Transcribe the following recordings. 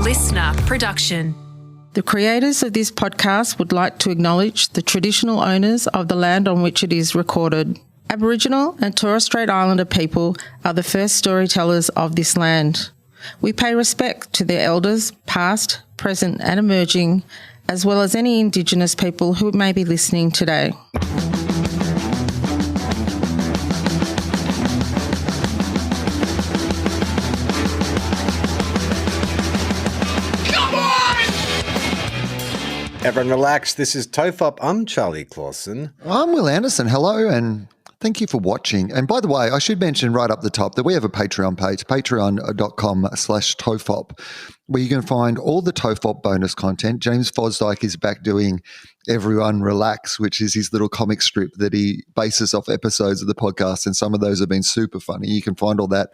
listener production. The creators of this podcast would like to acknowledge the traditional owners of the land on which it is recorded. Aboriginal and Torres Strait Islander people are the first storytellers of this land. We pay respect to their elders, past, present and emerging, as well as any Indigenous people who may be listening today. Everyone relax. This is TOFOP. I'm Charlie Clausen. I'm Will Anderson. Hello and thank you for watching. And by the way, I should mention right up the top that we have a Patreon page, patreon.com/TOFOP, where you can find all the TOFOP bonus content. James Fosdyke is back doing Everyone Relax, which is his little comic strip that he bases off episodes of the podcast, and some of those have been super funny. You can find all that.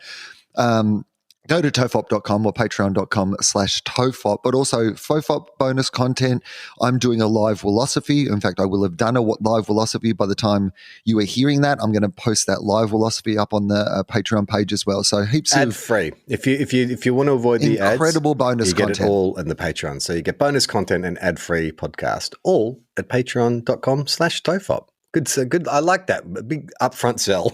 Go to tofop.com or patreon.com/tofop, but also FOFOP bonus content. I'm doing a live philosophy. In fact, I will have done a live philosophy by the time you are hearing that. I'm going to post that live philosophy up on the Patreon page as well. So heaps ad of free. If you want to avoid the ads, incredible bonus you get content. it all in the Patreon. So you get bonus content and ad free podcast, all at patreon.com/tofop. Good. I like that. A big upfront sell.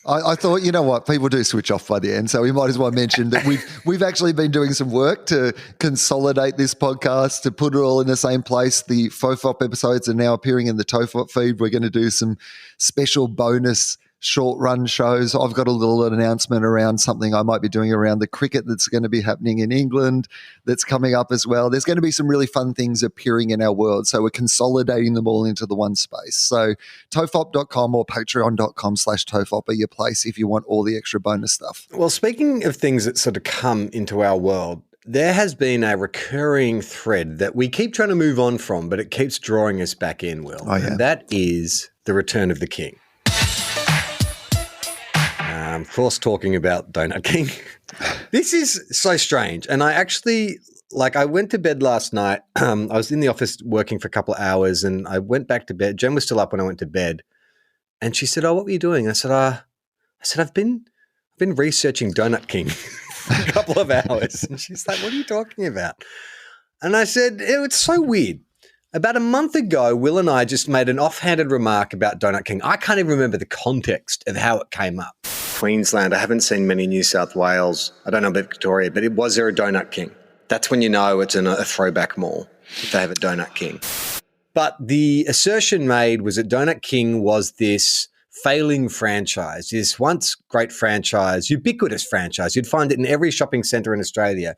I thought, you know what, people do switch off by the end, so we might as well mention that we've actually been doing some work to consolidate this podcast, to put it all in the same place. The FOFOP episodes are now appearing in the TOFOP feed. We're going to do some special bonus short-run shows. I've got a little announcement around something I might be doing around the cricket that's going to be happening in England that's coming up as well. There's going to be some really fun things appearing in our world, so we're consolidating them all into the one space. So tofop.com or patreon.com/tofop are your place if you want all the extra bonus stuff. Well, speaking of things that sort of come into our world, there has been a recurring thread that we keep trying to move on from, but it keeps drawing us back in, Will. Oh, yeah. And that is the return of the king. Of course, talking about Donut King. This is so strange. And I actually, I went to bed last night. I was in the office working for a couple of hours and I went back to bed. Jen was still up when I went to bed. And she said, "Oh, what were you doing?" I said, I've been researching Donut King for a couple of hours. And she's like, "What are you talking about?" And I said, "It's so weird. About a month ago, Will and I just made an offhanded remark about Donut King. I can't even remember the context of how it came up. Queensland, I haven't seen many New South Wales. I don't know about Victoria, but was there a Donut King? That's when you know it's in a throwback mall, if they have a Donut King. But the assertion made was that Donut King was this failing franchise, this once great franchise, ubiquitous franchise. You'd find it in every shopping centre in Australia.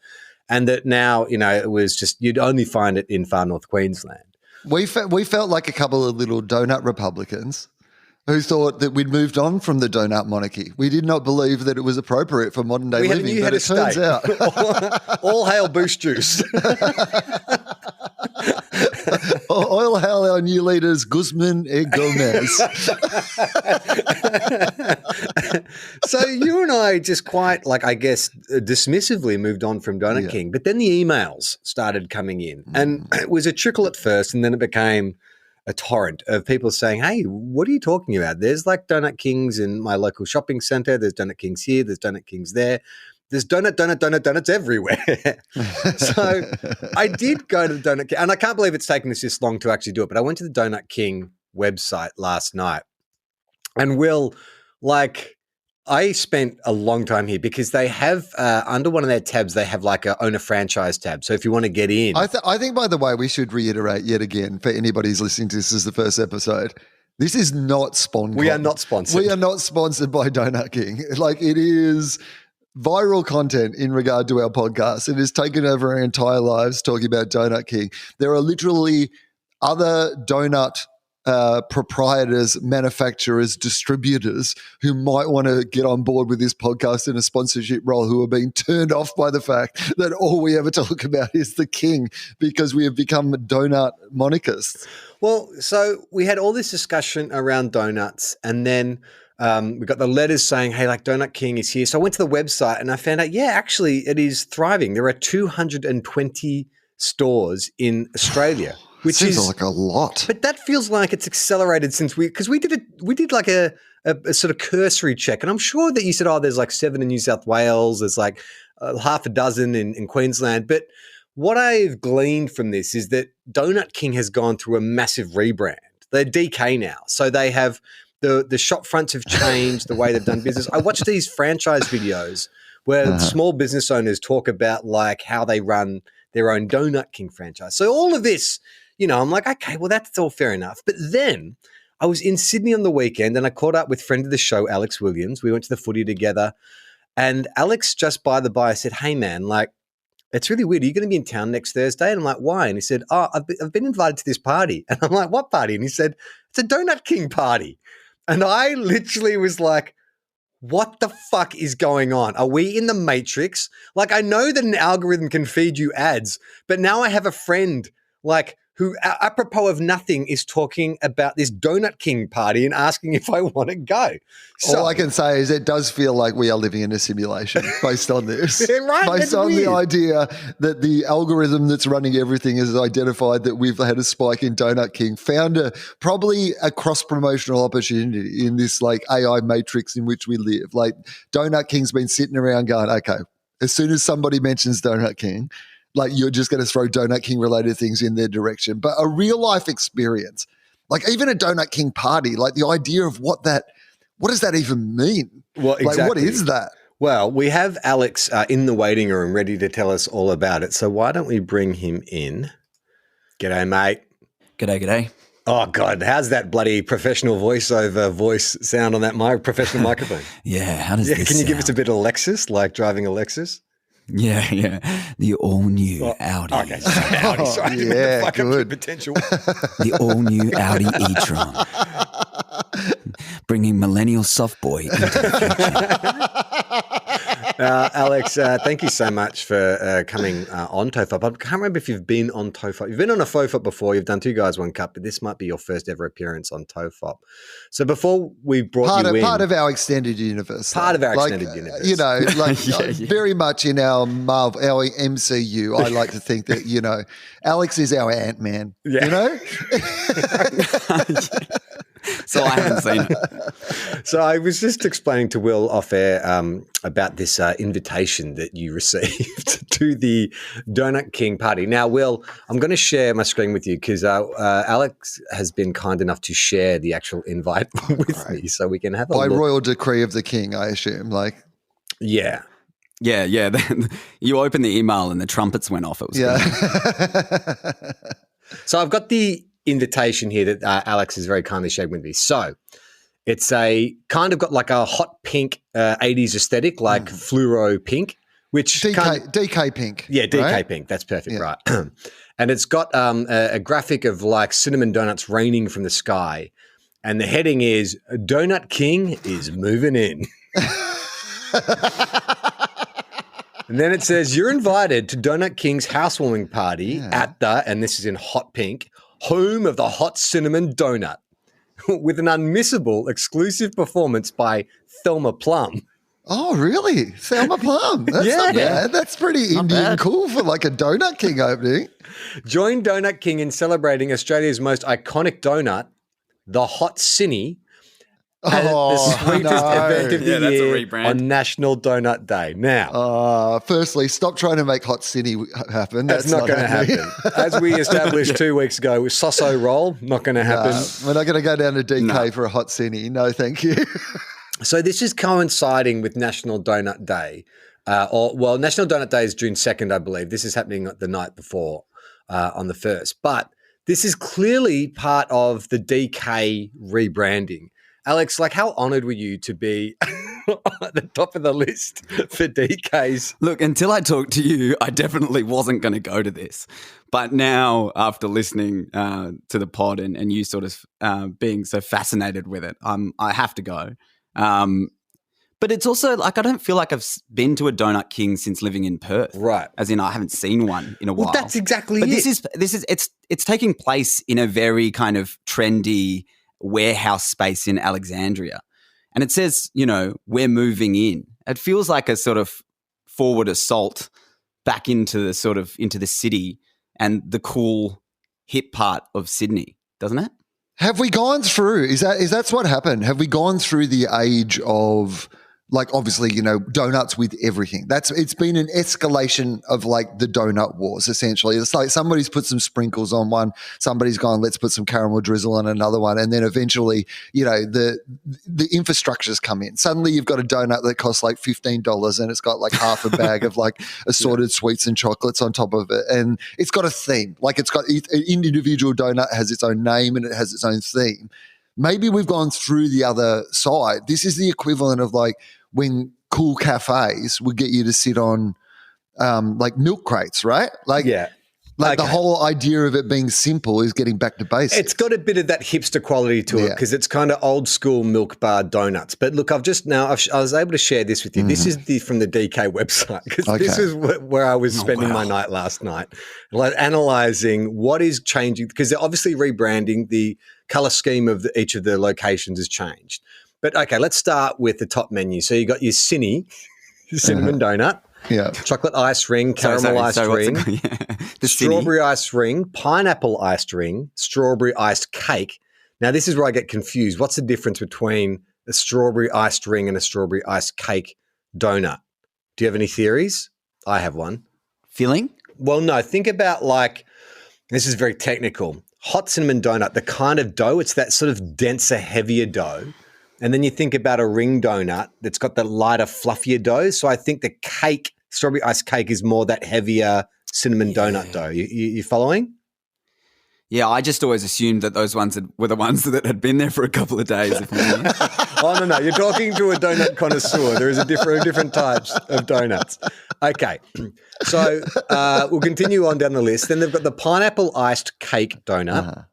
And that now, it was just, you'd only find it in far north Queensland. We felt like a couple of little donut Republicans who thought that we'd moved on from the donut monarchy. We did not believe that it was appropriate for modern day living, but it turns out. All hail Boost Juice. All hail our new leaders, Guzman and Gomez. So you and I just quite, dismissively moved on from Donut King. But then the emails started coming in. And it was a trickle at first, and then it became a torrent of people saying, "Hey, what are you talking about? There's Donut Kings in my local shopping centre. There's Donut Kings here. There's Donut Kings there. There's donuts everywhere." So I did go to the Donut King, and I can't believe it's taken us this long to actually do it, but I went to the Donut King website last night. And Will, I spent a long time here because they have, under one of their tabs, they have a own a franchise tab. So if you want to get in. I think, by the way, we should reiterate yet again for anybody who's listening to this as the first episode, this is not SponCon. We are not sponsored. We are not sponsored by Donut King. It is viral content in regard to our podcast. It has taken over our entire lives talking about Donut King. There are literally other donut proprietors, manufacturers, distributors who might want to get on board with this podcast in a sponsorship role who are being turned off by the fact that all we ever talk about is the king because we have become donut monarchists. Well, so we had all this discussion around donuts, and then we got the letters saying, "Hey, Donut King is here." So I went to the website and I found out, actually it is thriving. There are 220 stores in Australia. Which seems is like a lot. But that feels like it's accelerated since we did a sort of cursory check. And I'm sure that you said, there's 7 in New South Wales. There's half a dozen in Queensland. But what I've gleaned from this is that Donut King has gone through a massive rebrand. They're DK now. So they have the shop fronts have changed the way they've done business. I watch these franchise videos where small business owners talk about like how they run their own Donut King franchise. So all of this, I'm like, okay, well, that's all fair enough. But then I was in Sydney on the weekend and I caught up with friend of the show, Alex Williams. We went to the footy together. And Alex, just by the by, said, hey, man, like, it's really weird. Are you going to be in town next Thursday? And I'm like, why? And he said, I've been invited to this party. And I'm like, what party? And he said, it's a Donut King party. And I literally was like, what the fuck is going on? Are we in the Matrix? Like, I know that an algorithm can feed you ads, but now I have a friend like who, apropos of nothing, is talking about this Donut King party and asking if I want to go. So, all I can say is it does feel like we are living in a simulation based on this. Right? Based on the idea that the algorithm that's running everything has identified that we've had a spike in Donut King, found probably a cross-promotional opportunity in this like AI matrix in which we live. Like Donut King's been sitting around going, okay, as soon as somebody mentions Donut King, like you're just going to throw Donut King related things in their direction. But a real life experience, like even a Donut King party, like the idea of what does that even mean? Well, exactly. Like what is that? Well, we have Alex in the waiting room ready to tell us all about it. So why don't we bring him in? G'day, mate. G'day. Oh, God. How's that bloody professional voiceover voice sound on that professional microphone? Yeah, how does this Can you give sound? us a bit of Lexus, like driving a Lexus? Yeah. The all-new Audi. Okay, Audi. Sorry, yeah, fuck up good. potential. The all-new Audi e-tron. Bringing millennial soft boy into the Alex, thank you so much for coming on TOFOP. I can't remember if you've been on TOFOP. You've been on a FOFOP before. You've done 2 Guys, 1 Cup, but this might be your first ever appearance on TOFOP. So before we brought you in. Part of our extended universe. Part of our like, extended universe. Like very much in our Marvel, our MCU, I like to think that, Alex is our Ant-Man, So I haven't seen it. So I was just explaining to Will off air about this invitation that you received to the Donut King party. Now, Will, I'm going to share my screen with you because Alex has been kind enough to share the actual invite with me so we can have a By look. royal decree of the king, I assume. Yeah. You opened the email and the trumpets went off. It was good. So I've got the invitation here that Alex has very kindly shared with me. So it's a kind of got like a hot pink 80s aesthetic, like fluoro pink, which DK pink. Yeah, DK right? pink. That's perfect, right? And it's got a graphic of like cinnamon donuts raining from the sky. And the heading is Donut King is moving in. And then it says, you're invited to Donut King's housewarming party at and this is in hot pink, home of the hot cinnamon donut, with an unmissable exclusive performance by Thelma Plum. Oh, really? Thelma Plum. That's not bad. That's pretty Indian cool for like a Donut King opening. Join Donut King in celebrating Australia's most iconic donut, the Hot Cinny, at the sweetest event of the year on National Donut Day. Now, firstly, stop trying to make Hot City happen. That's not going to happen. As we established 2 weeks ago with Soso Roll, not going to happen. We're not going to go down to DK for a Hot City. No, thank you. So this is coinciding with National Donut Day. National Donut Day is June 2nd, I believe. This is happening the night before on the 1st. But this is clearly part of the DK rebranding. Alex, like how honoured were you to be at the top of the list for DKs? Look, until I talked to you, I definitely wasn't going to go to this. But now, after listening to the pod and you sort of being so fascinated with it, I have to go. But it's also like I don't feel like I've been to a Donut King since living in Perth. Right. As in I haven't seen one in a while. Well, that's exactly but it. This is it's taking place in a very kind of trendy warehouse space in Alexandria. And it says, we're moving in. It feels like a sort of forward assault back into the city and the cool hip part of Sydney, doesn't it? Have we gone through, is that's what happened? Have we gone through the age of like obviously, donuts with everything. It's been an escalation of like the donut wars, essentially. It's like somebody's put some sprinkles on one, somebody's gone, let's put some caramel drizzle on another one. And then eventually, the infrastructures come in. Suddenly you've got a donut that costs like $15 and it's got like half a bag of like assorted sweets and chocolates on top of it. And it's got a theme. Like an individual donut has its own name and it has its own theme. Maybe we've gone through the other side. This is the equivalent of like when cool cafes would get you to sit on like milk crates, right? Like, the whole idea of it being simple is getting back to basics. It's got a bit of that hipster quality to it because it's kind of old school milk bar donuts. But look, I was able to share this with you. This is from the DK website because this is where I was spending my night last night, like analysing what is changing because they're obviously rebranding. The colour scheme of each of the locations has changed. But okay, let's start with the top menu. So you got your cinnamon donut. Yeah, chocolate ice ring, caramel iced ring, the strawberry iced ring, pineapple iced ring, strawberry iced cake. Now, this is where I get confused. What's the difference between a strawberry iced ring and a strawberry iced cake donut? Do you have any theories? I have one. Filling? Well, no. Think about this is very technical. Hot cinnamon donut, the kind of dough, it's that sort of denser, heavier dough. And then you think about a ring donut that's got the lighter, fluffier dough. So I think the cake, strawberry iced cake, is more that heavier cinnamon donut dough. You following? Yeah, I just always assumed that those ones were the ones that had been there for a couple of days. Oh, no. You're talking to a donut connoisseur. There is different types of donuts. Okay. So we'll continue on down the list. Then they've got the pineapple iced cake donut,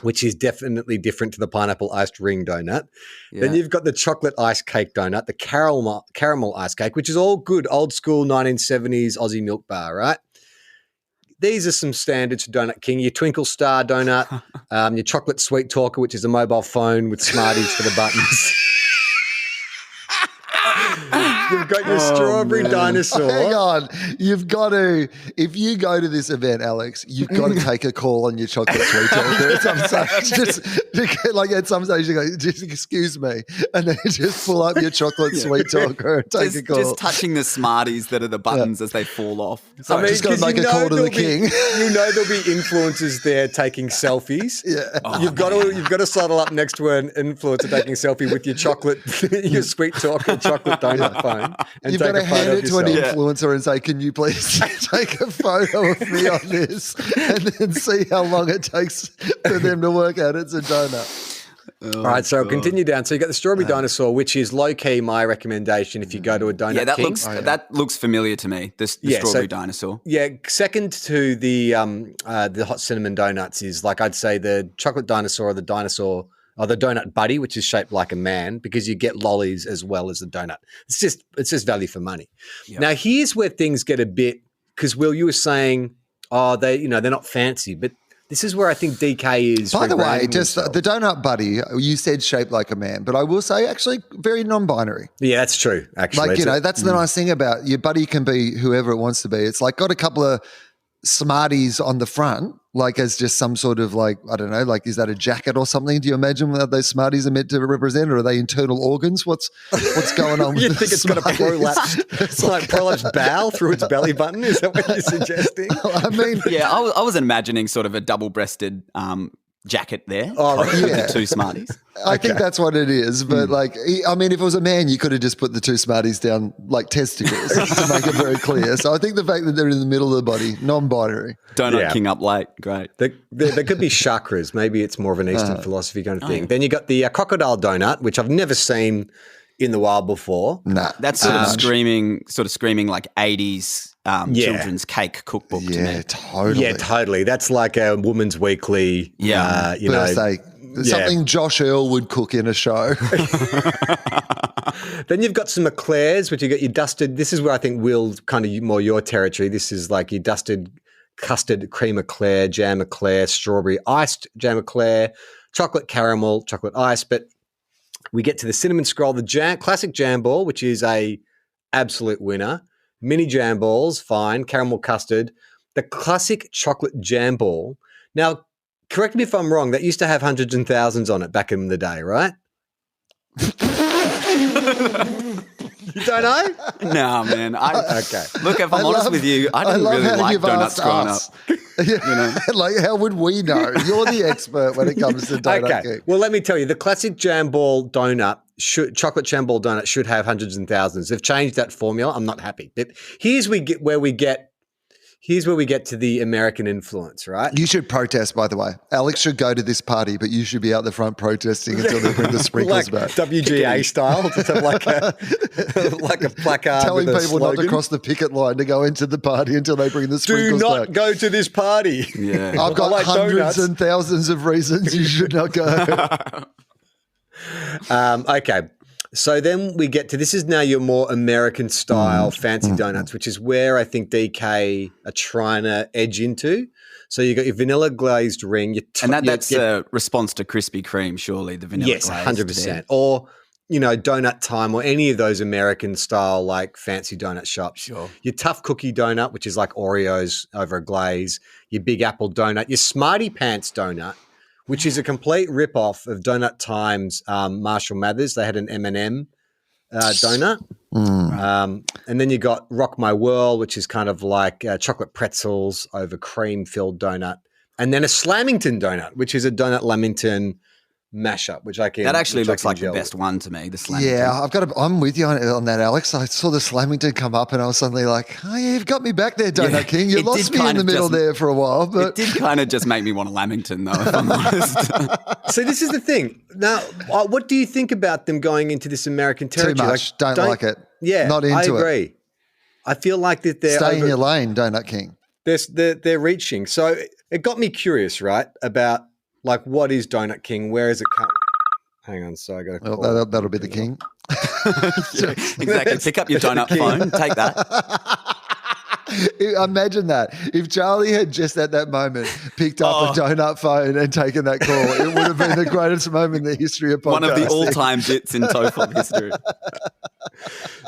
which is definitely different to the pineapple iced ring donut. Yeah. Then you've got the chocolate iced cake donut, the caramel iced cake, which is all good, old school 1970s Aussie milk bar, right? These are some standards for Donut King. Your Twinkle Star donut, your chocolate sweet talker, which is a mobile phone with Smarties for the buttons. You've got your strawberry dinosaur. Hang on. You've got to, if you go to this event, Alex, you've got to take a call on your chocolate sweet talker at some stage. At some stage you go, just excuse me, and then just pull up your chocolate sweet talker and take a call. Just touching the Smarties that are the buttons as they fall off. Sorry, just got to make a call to the king. There'll be influencers there taking selfies. Yeah. You've got to sidle up next to an influencer taking a selfie with your chocolate, your sweet talker chocolate donut phone. And you've got to hand it to an influencer and say, can you please take a photo of me on this and then see how long it takes for them to work out it's a donut. All right, so I'll continue down. So you got the strawberry dinosaur, which is low-key my recommendation if you go to a donut king. That looks familiar to me, the strawberry dinosaur. Yeah, second to the hot cinnamon donuts is I'd say the chocolate dinosaur or the donut buddy, which is shaped like a man, because you get lollies as well as the donut. It's just value for money. Yep. Now here's where things get a bit, because Will, you were saying, they're not fancy, but this is where I think DK is. By the way, just the donut buddy, you said shaped like a man, but I will say actually very non-binary. Yeah, that's true. Actually, that's the nice thing about your buddy can be whoever it wants to be. It's got a couple of Smarties on the front, as just some sort of I don't know, is that a jacket or something? Do you imagine what those Smarties are meant to represent, or are they internal organs? What's going on with You think it's got a prolapse, prolapsed bowel through its belly button? Is that what you're suggesting? I mean, yeah, I was imagining sort of a double-breasted jacket there. Oh, right. With the two Smarties. I think that's what it is. But if it was a man, you could have just put the two Smarties down like testicles to make it very clear. So I think the fact that they're in the middle of the body, non-binary. Donut King up late. Great. There could be chakras. Maybe it's more of an Eastern philosophy kind of thing. Yeah. Then you got the crocodile donut, which I've never seen in the wild before. Nah. That's sort of screaming like 80s children's cake cookbook to me. Totally. Yeah, totally. That's like a Woman's Weekly, birthday. Something Josh Earl would cook in a show. Then you've got some eclairs, which you got your dusted. This is where I think Will kind of more your territory. This is like your dusted custard cream eclair, jam eclair, strawberry iced jam eclair, chocolate caramel, chocolate ice. But we get to the cinnamon scroll, the classic jam ball, which is a absolute winner. Mini jam balls, fine. Caramel custard. The classic chocolate jam ball. Now, correct me if I'm wrong, that used to have hundreds and thousands on it back in the day, right? You don't know? No, man. Okay. Look, if I'm honest with you, I didn't really like donuts growing up. You know? Like, how would we know? You're the expert when it comes to donut king. Well, let me tell you, the classic jam ball donut, chocolate jam ball donut should have hundreds and thousands. They've changed that formula. I'm not happy. But here's where we get to the American influence, right? You should protest, by the way. Alex should go to this party, but you should be out the front protesting until they bring the sprinkles like back. WGA style, just have like a placard telling with a people not to slogan. cross the picket line to go into the party until they bring the Do sprinkles not back. go to this party. Yeah. I've got like hundreds donuts. and thousands of reasons you should not go. Okay. So then we get to this is now your more American style fancy donuts, which is where I think DK are trying to edge into. So you got your vanilla glazed ring, And that's a response to Krispy Kreme, surely, the vanilla yes, glazed 100%. there. Or Donut Time or any of those American style like fancy donut shops. Sure. Your tough cookie donut, which is like Oreos over a glaze. Your Big Apple donut. Your Smarty Pants donut, which is a complete rip-off of Donut Time's Marshall Mathers. They had an M&M donut. And then you got Rock My World, which is kind of like chocolate pretzels over cream-filled donut. And then a Slamington donut, which is a Donut Lamington mashup, which I can. That actually which I looks can like the gel best with. one to me, the Slamington. Yeah, I'm with you on that, Alex. I saw the Slamington come up and I was suddenly like, oh, yeah, you've got me back there, Donut Yeah, King. You it lost did me in kind the of middle just- there for a while. It But did kind of just make me want a Lamington, though, if I'm honest. So this is the thing. Now, what do you think about them going into this American too territory? much. Don't like it. Yeah, Not into I it. agree. I feel like that they're Stay in your lane, Donut King. they're reaching. So it got me curious, right? About like what is Donut King? Where is it come? Hang on, so I got to Well, that'll be the king. Yeah, exactly. Pick up your donut phone, take that. Imagine that. If Charlie had just at that moment picked up a donut phone and taken that call, it would have been the greatest moment in the history of podcasting. One of the all-time bits in TOFOP history.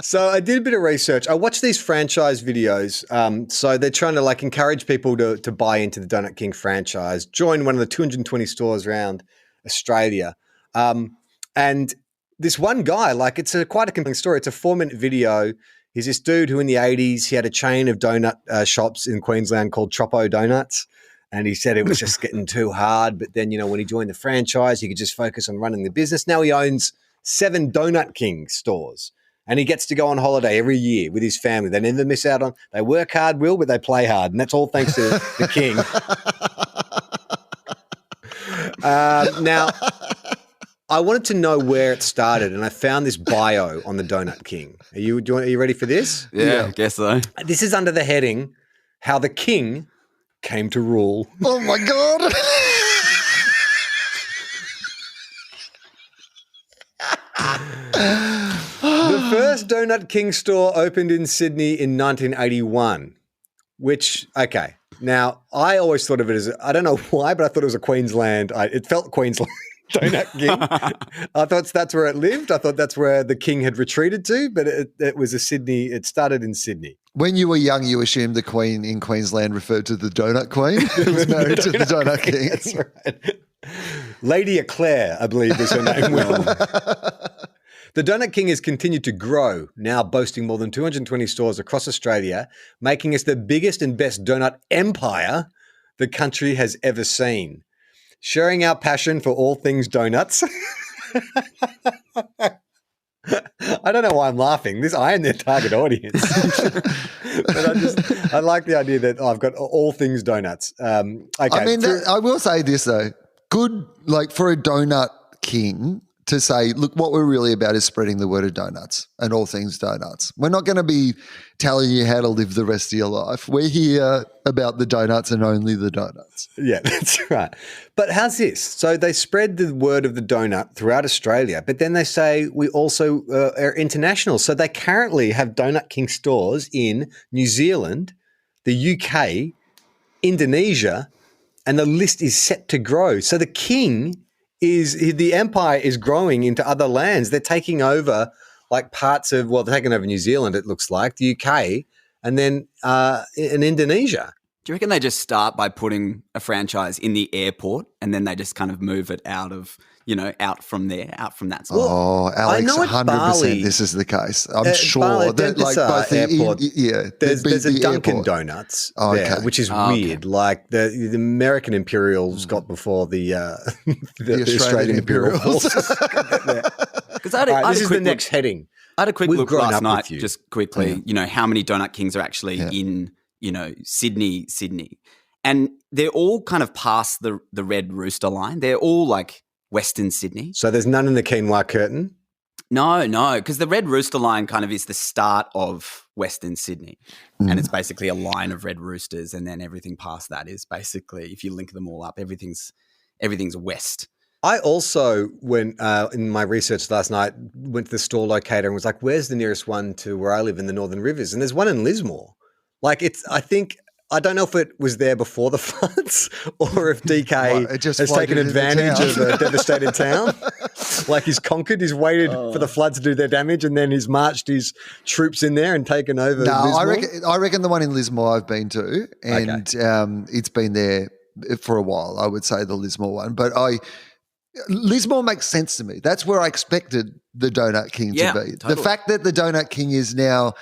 So I did a bit of research. I watched these franchise videos. So they're trying to like encourage people to buy into the Donut King franchise, join one of the 220 stores around Australia. And this one guy, like it's quite a compelling story. It's a 4-minute video. He's this dude who in the 80s, he had a chain of donut shops in Queensland called Chopo Donuts. And he said it was just getting too hard. But then, when he joined the franchise, he could just focus on running the business. Now he owns 7 Donut King stores. And he gets to go on holiday every year with his family. They never miss out on. They work hard, Will, but they play hard, and that's all thanks to the king. Now, I wanted to know where it started, and I found this bio on the Donut King. Are you ready for this? Yeah, I guess so. This is under the heading "How the King Came to Rule." Oh my God. The first Donut King store opened in Sydney in 1981, which, okay. Now, I always thought of it as, I don't know why, but I thought it was a Queensland. It felt Queensland Donut King. I thought that's where it lived. I thought that's where the king had retreated to, but it was a Sydney. It started in Sydney. When you were young, you assumed the Queen in Queensland referred to the Donut Queen who was married to the Donut King. That's right. Lady Eclair, I believe was her name. Will. The Donut King has continued to grow, now boasting more than 220 stores across Australia, making us the biggest and best donut empire the country has ever seen. Sharing our passion for all things donuts. I don't know why I'm laughing. I am their target audience. But I like the idea that I've got all things donuts. Okay. I mean, I will say this though. Good, like for a Donut King to say, look, what we're really about is spreading the word of donuts and all things donuts. We're not going to be telling you how to live the rest of your life. We're here about the donuts and only the donuts. Yeah, that's right. But how's this? So they spread the word of the donut throughout Australia, but then they say we also are international. So they currently have Donut King stores in New Zealand, the UK, Indonesia, and the list is set to grow. So the empire is growing into other lands. They're taking over like parts of, they're taking over New Zealand, it looks like, the UK, and then in Indonesia. Do you reckon they just start by putting a franchise in the airport and then they just kind of move it out of out from there, out from that side. Oh, Alex, know at 100% Bali- this is the case. I'm sure Bali, that like both the airport, there's a Dunkin' airport. Donuts Oh, there, okay. which is Oh, okay. weird. Like the American Imperials got before the the Australian Imperial Imperials. forces. Because I had a, All right, I had this a is quick the next heading. I had a quick We've look grown last up night, with you. just quickly, how many Donut Kings are actually in, Sydney. And they're all kind of past the Red Rooster line. They're all like Western Sydney. So there's none in the quinoa curtain. No, because the Red Rooster line kind of is the start of Western Sydney. And it's basically a line of red roosters, and then everything past that is basically, if you link them all up, everything's west. I also, when in my research last night, went to the store locator and was like, where's the nearest one to where I live in the Northern Rivers? And there's one in Lismore. Like I don't know if it was there before the floods or if DK has taken advantage of a devastated town. Like he's conquered, he's waited for the floods to do their damage, and then he's marched his troops in there and taken over. No, Lismore. I reckon the one in Lismore I've been to, and it's been there for a while. I would say the Lismore one, but Lismore makes sense to me. That's where I expected the Donut King to be. Totally. The fact that the Donut King is now,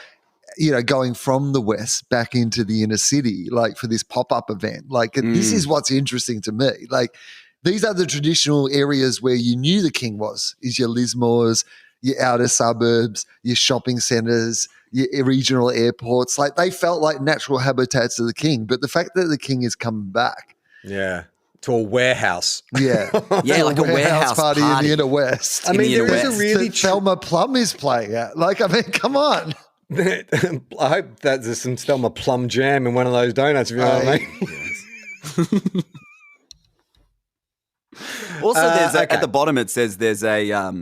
going from the west back into the inner city, like for this pop-up event, like this is what's interesting to me. Like these are the traditional areas where you knew the king is your Lismores, your outer suburbs, your shopping centres, your regional airports. Like they felt like natural habitats of the king. But the fact that the king is coming back. Yeah. To a warehouse. Yeah. Like a warehouse party in the inner west. I mean, there is a really Thelma Plum is playing at. Like, I mean, come on. I hope that there's some Thelma Plum jam in one of those donuts, if you know what I mean. Also, there's at the bottom it says there's a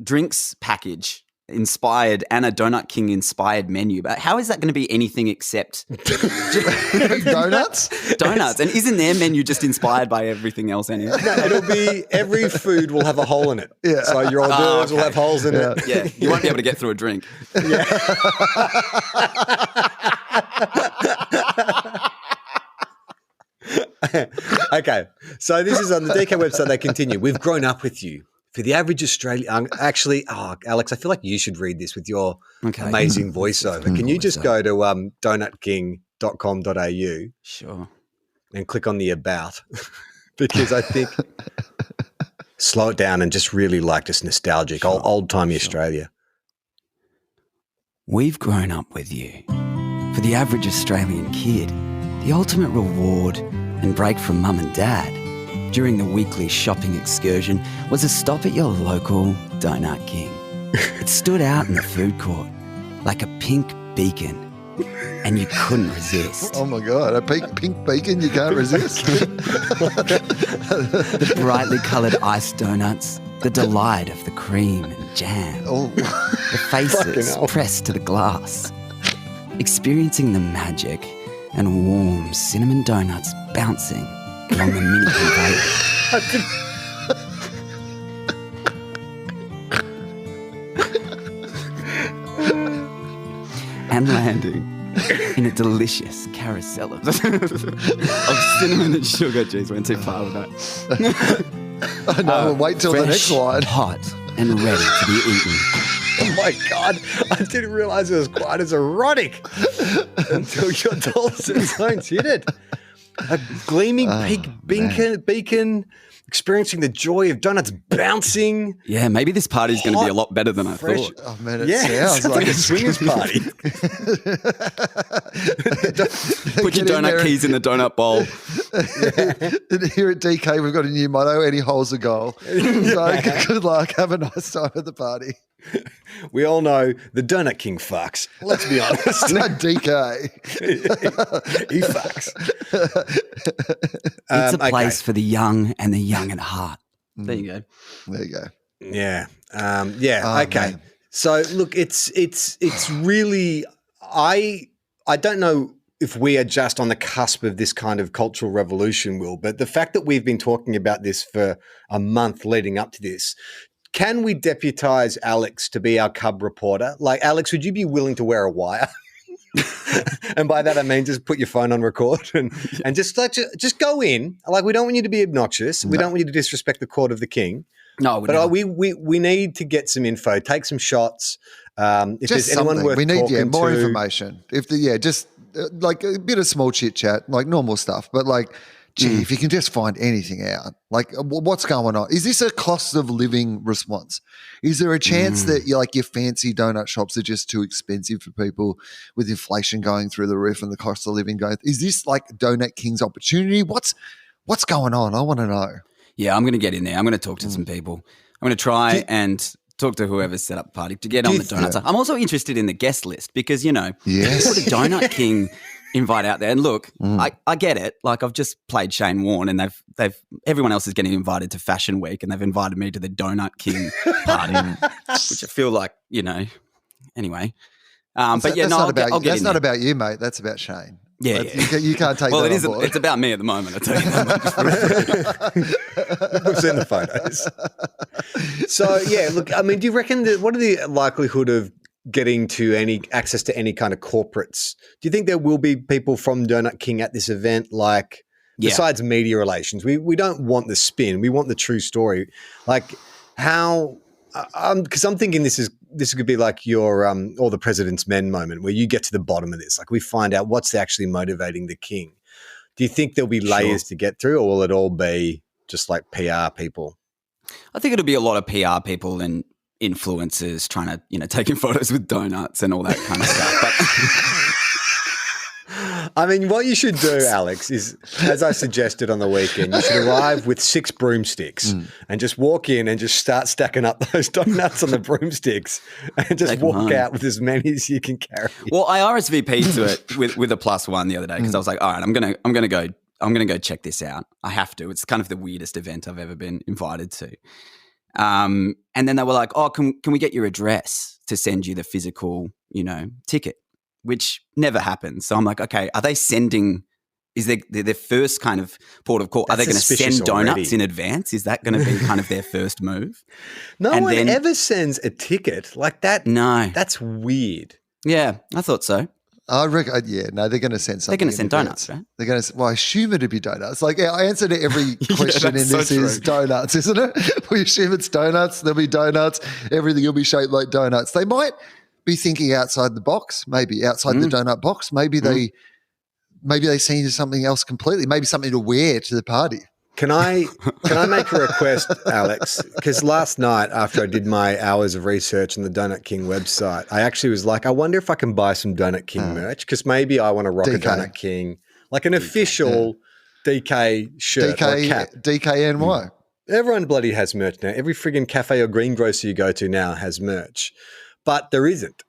drinks package inspired and a Donut King inspired menu. But how is that going to be anything except donuts? Donuts. And isn't their menu just inspired by everything else anyway? No, it'll be every food will have a hole in it. Yeah. So your hors d'oeuvres will have holes in it. Yeah, you won't be able to get through a drink. Yeah. Okay, so this is on the DK website. They continue. We've grown up with you. For the average Australian, actually, Alex, I feel like you should read this with your amazing voiceover. Can you just go to donutking.com.au Sure. and click on the about? Because I think slow it down and just really like just nostalgic, old-timey Australia. We've grown up with you. For the average Australian kid, the ultimate reward and break from mum and dad during the weekly shopping excursion was a stop at your local Donut King. It stood out in the food court like a pink beacon, and you couldn't resist. Oh my God, a pink beacon you can't resist. The brightly coloured iced donuts, the delight of the cream and jam, the faces pressed to the glass, experiencing the magic and warm cinnamon donuts bouncing along the mini conveyor. And landing in a delicious carousel of cinnamon and sugar. Jeez, went too far with that. I know, wait till the next line. Hot and ready to be eaten. Oh my God, I didn't realize it was quite as erotic until your dulcet tones hit it. A gleaming pink beacon, experiencing the joy of donuts bouncing. Yeah, maybe this party's going to be a lot better than I thought. Oh man, it Sounds like a swingers party. Put your donut keys in the donut bowl. Here at DK, we've got a new motto: any hole's a goal. So good luck. Have a nice time at the party. We all know the Donut King fucks. Let's be honest. DK. He fucks. It's a place for the young and the young at heart. There you go. There you go. Yeah. Okay. Man. So look, it's really I don't know if we are just on the cusp of this kind of cultural revolution, Will, but the fact that we've been talking about this for a month leading up to this, can we deputize Alex to be our cub reporter? Like, Alex, would you be willing to wear a wire? And by that I mean just put your phone on record and just go in. Like, we don't want you to be obnoxious. We don't want you to disrespect the court of the king. No, but we need to get some info. Take some shots. If just there's anyone something. worth We need talking more to, information. Just like a bit of small chit chat, like normal stuff. But like, gee, if you can just find anything out, like what's going on? Is this a cost of living response? Is there a chance that your fancy donut shops are just too expensive for people with inflation going through the roof and the cost of living going? Is this like Donut King's opportunity? What's going on? I want to know. Yeah, I'm going to get in there. I'm going to talk to some people. I'm going to try and talk to whoever's set up a party to get on the donuts. I'm also interested in the guest list because, who would a Donut King invite out there? And look, I get it. Like, I've just played Shane Warne and everyone else is getting invited to Fashion Week and they've invited me to the Donut King party, which I feel like, anyway. But I'll get in That's not there. about you, mate. That's about Shane. Yeah. You can't take well, that it is. on board. It's about me at the moment, I tell you. We've seen the photos. So, look, I mean, do you reckon what are the likelihood of getting to any access to any kind of corporates? Do you think there will be people from Donut King at this event? Like, besides media relations, we don't want the spin. We want the true story. Like, how? Because I'm thinking this could be like your All the President's Men moment where you get to the bottom of this. Like, we find out what's actually motivating the king. Do you think there'll be layers to get through, or will it all be just like PR people? I think it'll be a lot of PR people and influencers trying to, taking photos with donuts and all that kind of stuff. But I mean, what you should do, Alex, is, as I suggested on the weekend, you should arrive with 6 broomsticks and just walk in and just start stacking up those donuts on the broomsticks and just walk out with as many as you can carry. Well, I RSVP'd to it with a +1 the other day because I was like, all right, I'm gonna go check this out. I have to. It's kind of the weirdest event I've ever been invited to. And then they were like, oh, can we get your address to send you the physical, ticket? Which never happens. So I'm like, okay, are they sending? Is their first kind of port of call? Are they going to send donuts in advance? Is that going to be kind of their first move? No one ever sends a ticket like that. No, that's weird. Yeah, I thought so. I reckon, they're going to send something. They're going to send donuts, right? They're going to. Well, I assume it'd be donuts. Like, our answer to every question in this is donuts, isn't it? We assume it's donuts. There'll be donuts. Everything will be shaped like donuts. They might be thinking outside the box, maybe outside the donut box. Maybe they see something else completely. Maybe something to wear to the party. Can I make a request, Alex? Because last night, after I did my hours of research on the Donut King website, I actually was like, I wonder if I can buy some Donut King merch, because maybe I want to rock a Donut King, like an official DK shirt or cap. DKNY. Everyone bloody has merch now. Every friggin' cafe or greengrocer you go to now has merch, but there isn't.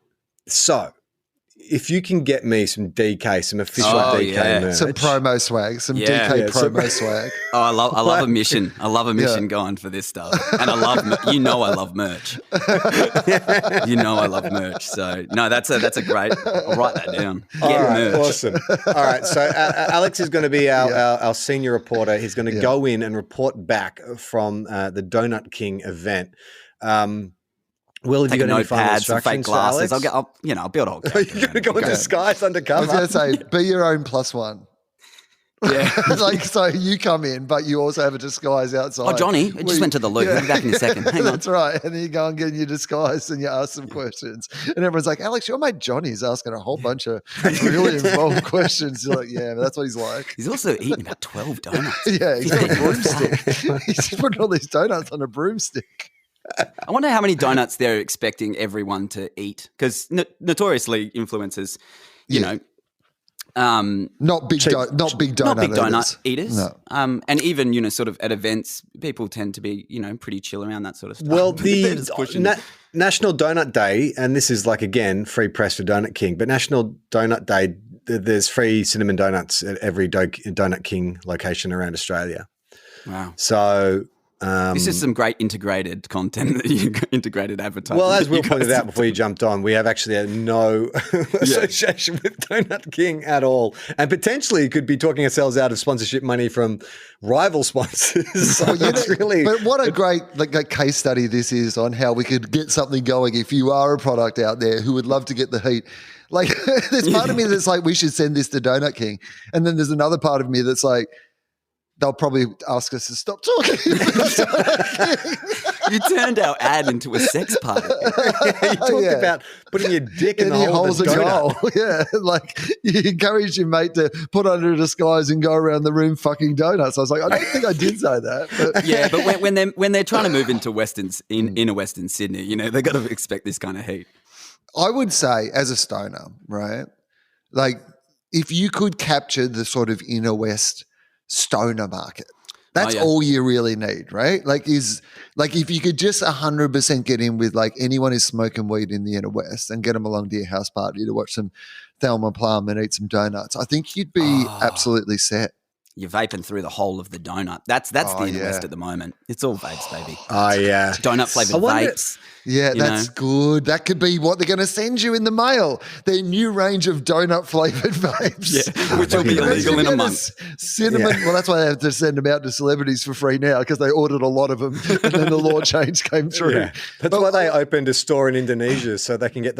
So if you can get me some DK, some official DK merch. Some promo swag, some DK promo swag. Oh, I love a mission. I love a mission going for this stuff. And I love merch. I love merch. I love merch. So, no, that's a great, I'll write that down. Get merch. Awesome. All right. So Alex is going to be our senior reporter. He's going to go in and report back from the Donut King event. Will, have you got any final instructions for Alex? I'll build a whole Are you going to go in disguise undercover? I was going to say, be your own +1. Yeah. So you come in, but you also have a disguise outside. Oh, Johnny, I just went to the loo. I'll be back in a second. Hang on. That's right. And then you go and get in your disguise and you ask some questions. And everyone's like, Alex, your mate Johnny's asking a whole bunch of really involved questions. You're like, yeah, that's what he's like. He's also eating about 12 donuts. Yeah, he's got a broomstick. He's just putting all these donuts on a broomstick. I wonder how many donuts they're expecting everyone to eat, because notoriously influencers, not big donut eaters. No. And even sort of at events, people tend to be pretty chill around that sort of stuff. Well, the National Donut Day, and this is like again free press for Donut King, but National Donut Day, there's free cinnamon donuts at every Donut King location around Australia. Wow! So This is some great integrated content, integrated advertising. Well, as Will pointed out before you jumped on, we have actually no association with Donut King at all. And potentially could be talking ourselves out of sponsorship money from rival sponsors. So but what a great case study this is on how we could get something going if you are a product out there who would love to get the heat. Like, there's part of me that's like, we should send this to Donut King. And then there's another part of me that's like, they'll probably ask us to stop talking. You turned our ad into a sex party. You talked about putting your dick in the holes of the donut. Yeah, like you encourage your mate to put under a disguise and go around the room fucking donuts. I was like, I don't think I did say that. But. Yeah, but when they're trying to move into inner Western Sydney, you know, they've got to expect this kind of heat. I would say, as a stoner, right, like if you could capture the sort of inner West stoner market, that's all you really need, right? Like if you could just 100% get in with like anyone who's smoking weed in the inner West and get them along to your house party to watch some Thelma Plum and eat some donuts, I think you'd be absolutely set. You're vaping through the whole of the donut. That's the inner West at the moment. It's all vapes, baby. Oh, yeah. Donut flavored vapes. Yeah, that's good. That could be what they're going to send you in the mail. Their new range of donut flavored vapes. Yeah, which will be illegal in a month. Cinnamon. Yeah. Well, that's why they have to send them out to celebrities for free now because they ordered a lot of them and then the law change came through. Yeah. That's why they opened a store in Indonesia so they can get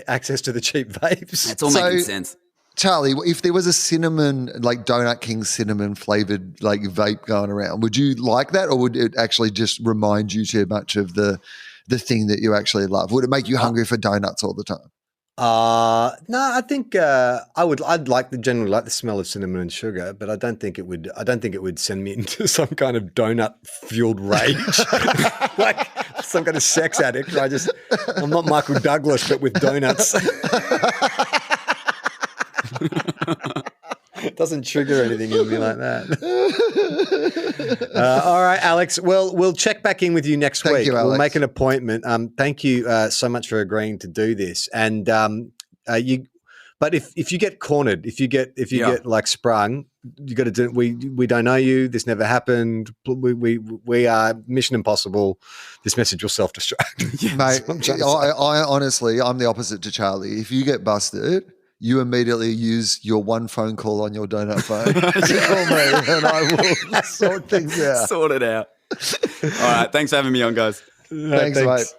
access to the cheap vapes. It's all making sense. Charlie, if there was a cinnamon, like Donut King cinnamon flavored like vape going around, would you like that, or would it actually just remind you too much of the thing that you actually love? Would it make you hungry for donuts all the time? No, I think I'd generally like the smell of cinnamon and sugar, but I don't think it would send me into some kind of donut fueled rage, like some kind of sex addict. I'm not Michael Douglas, but with donuts. It doesn't trigger anything in me like that. All right, Alex. Well, we'll check back in with you next week. You, Alex. We'll make an appointment. Thank you so much for agreeing to do this. And but if you get cornered, if you get like sprung, you got to do. We don't know you. This never happened. We are Mission Impossible. This message will self-destruct. Mate, I honestly, I'm the opposite to Charlie. If you get busted, you immediately use your one phone call on your donut phone to call me, and I will sort things out. Sort it out. All right. Thanks for having me on, guys. Thanks, mate.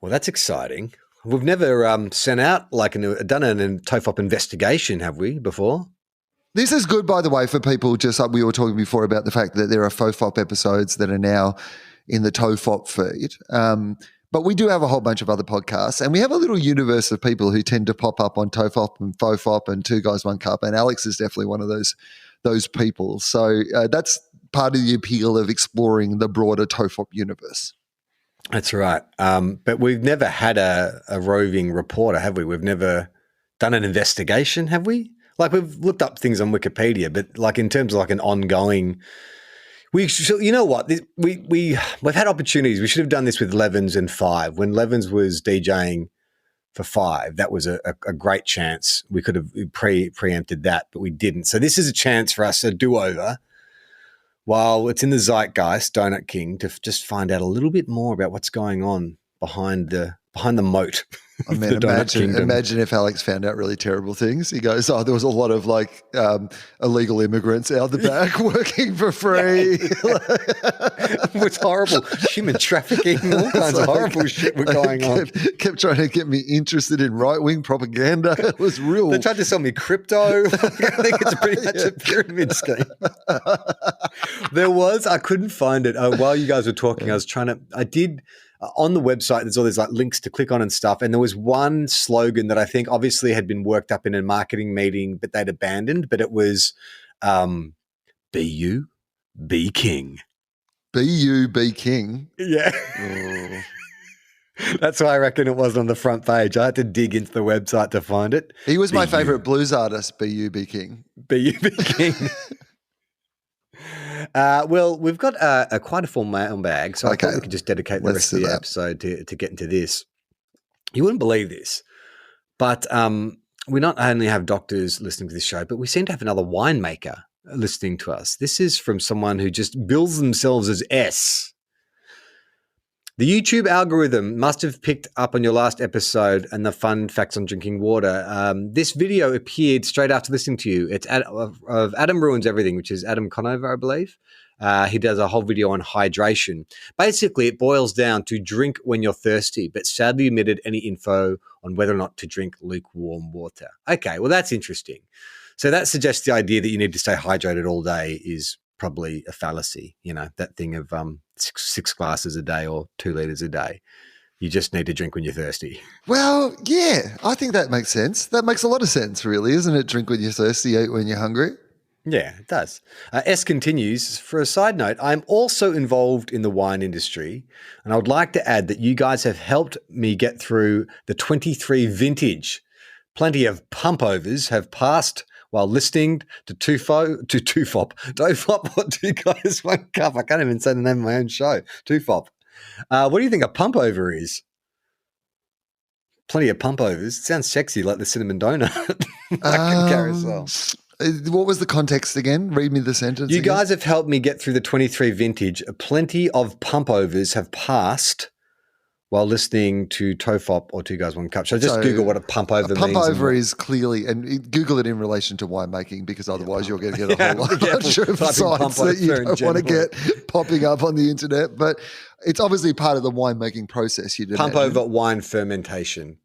Well, that's exciting. We've never sent out done a TOFOP investigation, have we, before? This is good, by the way, for people, just like we were talking before about the fact that there are FOFOP episodes that are now in the TOFOP feed. But we do have a whole bunch of other podcasts, and we have a little universe of people who tend to pop up on TOFOP and FOFOP and Two Guys, One Cup, and Alex is definitely one of those people. So that's part of the appeal of exploring the broader TOFOP universe. That's right. But we've never had a roving reporter, have we? We've never done an investigation, have we? Like, we've looked up things on Wikipedia, but like in terms of like an ongoing, you know what? We've had opportunities. We should have done this with Levens and Five. When Levens was DJing for Five, that was a great chance. We could have preempted that, but we didn't. So this is a chance for us to do over while it's in the zeitgeist, Donut King, to just find out a little bit more about what's going on behind the moat. I mean, imagine if Alex found out really terrible things. He goes, "Oh, there was a lot of like illegal immigrants out the back working for free." It was horrible. Human trafficking, all kinds of horrible shit were going on. Kept trying to get me interested in right-wing propaganda. It was real. They tried to sell me crypto. I think it's pretty much a pyramid scheme. I couldn't find it. While you guys were talking, I did on the website, there's all these like links to click on and stuff. And there was one slogan that I think obviously had been worked up in a marketing meeting, but they'd abandoned. But it was, "Be you, be king." Be you, be king. Yeah. Oh. That's why I reckon it wasn't on the front page. I had to dig into the website to find it. He was my favorite blues artist. Be you, be king. Be you, be king. Well, we've got quite a full mailbag, so I thought we could just dedicate the rest of the episode to get into this. You wouldn't believe this, but we not only have doctors listening to this show, but we seem to have another winemaker listening to us. This is from someone who just bills themselves as S. The YouTube algorithm must have picked up on your last episode and the fun facts on drinking water. This video appeared straight after listening to you. It's of Adam Ruins Everything, which is Adam Conover, I believe. He does a whole video on hydration. Basically, it boils down to drink when you're thirsty, but sadly omitted any info on whether or not to drink lukewarm water. Okay, well, that's interesting. So that suggests the idea that you need to stay hydrated all day is probably a fallacy. You know, that thing of six glasses a day or 2 liters a day. You just need to drink when you're thirsty. Well, yeah, I think that makes sense. That makes a lot of sense, really, isn't it? Drink when you're thirsty, eat when you're hungry. Yeah, it does. S continues, for a side note, I'm also involved in the wine industry, and I would like to add that you guys have helped me get through the 23 vintage. Plenty of pump-overs have passed while listening to TOFOP, or Two Guys, One Cup. I can't even say the name of my own show, TOFOP. What do you think a pump-over is? Plenty of pump-overs. It sounds sexy, like the cinnamon donut. Like a carousel. What was the context again? Read me the sentence. You again. guys have helped me get through the 23 vintage. Plenty of pump-overs have passed while listening to TOFOP or Two Guys, One Cup. So just Google what a pump-over means. A pump-over is clearly, and Google it in relation to winemaking, because otherwise you're going to get a whole bunch of sites that you don't want to get popping up on the internet. But it's obviously part of the winemaking process. Pump-over wine fermentation.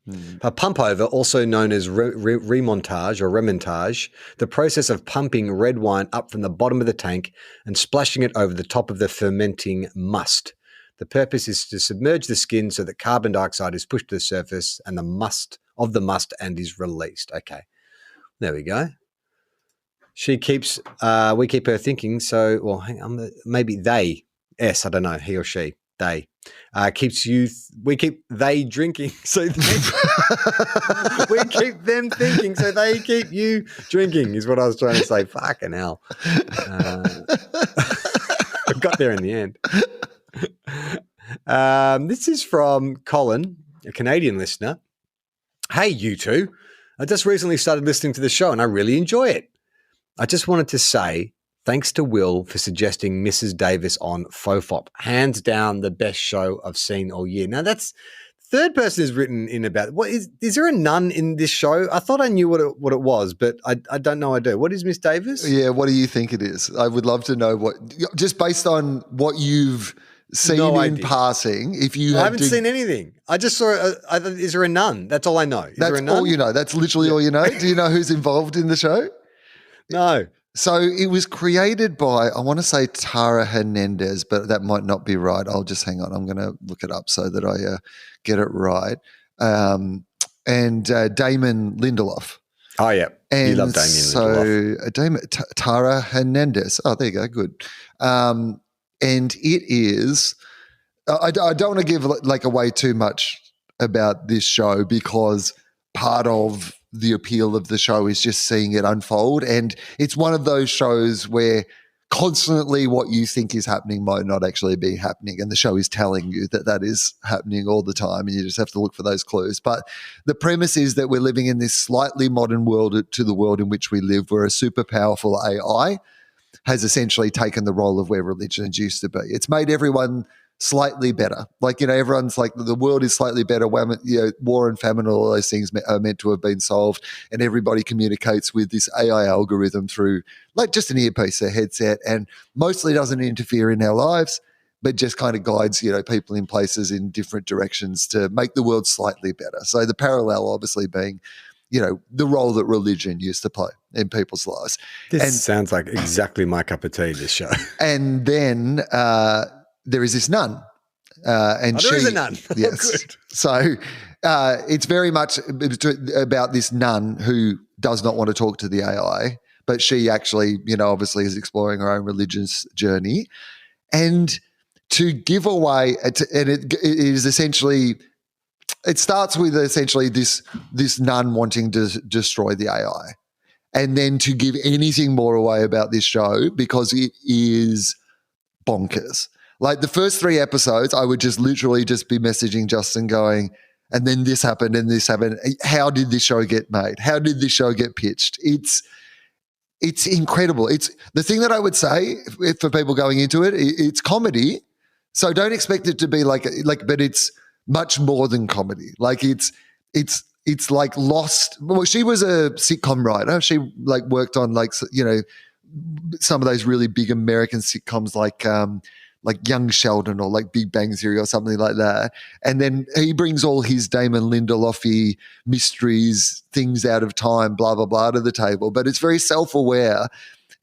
A pump-over, also known as remontage or remontage, the process of pumping red wine up from the bottom of the tank and splashing it over the top of the fermenting must. The purpose is to submerge the skin so that carbon dioxide is pushed to the surface and the must and is released. Okay, there we go. She keeps, we keep her thinking. So, well, hang on, maybe they, S, I don't know, he or she, they, keeps you, we keep they drinking. So we keep them thinking. So they keep you drinking is what I was trying to say. Fucking hell. I got there in the end. This is from Colin, a Canadian listener. Hey, you two. I just recently started listening to the show and I really enjoy it. I just wanted to say thanks to Will for suggesting Mrs. Davis on FOFOP. Hands down the best show I've seen all year. Now that's third person is written in about what is there a nun in this show? I thought I knew what it was, but I don't know I do. What is Miss Davis? Yeah, what do you think it is? I would love to know what, just based on what you've seen in passing. If you I haven't seen anything. I just saw. Is there a nun? That's all I know. Is that's there a nun? all you know. That's literally all you know. Do you know who's involved in the show? No. So it was created by, I want to say Tara Hernandez, but that might not be right. I'll just hang on. I'm going to look it up so that I get it right. And Damon Lindelof. Oh yeah, and you love Damien Lindelof. So Tara Hernandez. Oh, there you go. Good. And it is, I don't want to give like away too much about this show, because part of the appeal of the show is just seeing it unfold. And it's one of those shows where constantly what you think is happening might not actually be happening. And the show is telling you that that is happening all the time. And you just have to look for those clues. But the premise is that we're living in this slightly modern world to the world in which we live, where a super powerful AI has essentially taken the role of where religions used to be. It's made everyone slightly better. Like, everyone's like, the world is slightly better. War and famine, all those things are meant to have been solved. And everybody communicates with this AI algorithm through like just an earpiece, a headset, and mostly doesn't interfere in our lives, but just kind of guides, people in places in different directions to make the world slightly better. So the parallel obviously being, the role that religion used to play in people's lives. This sounds like exactly my cup of tea, this show. And then there is this nun. And there is a nun. Yes. Oh, good. So it's very much about this nun who does not want to talk to the AI, but she actually, obviously is exploring her own religious journey. And to give away, and it is essentially, it starts with essentially this nun wanting to destroy the AI. And then to give anything more away about this show, because it is bonkers. Like the first 3 episodes, I would just literally just be messaging Justin going, and then this happened and this happened. How did this show get made? How did this show get pitched? It's incredible. It's the thing that I would say for people going into it. It's comedy, so don't expect it to be like, but it's much more than comedy. Like it's like Lost. Well, she was a sitcom writer. She like worked on like, you know, some of those really big American sitcoms like Young Sheldon or like Big Bang Theory or something like that. And then he brings all his Damon Lindelof-y mysteries, things out of time, blah, blah, blah to the table. But it's very self-aware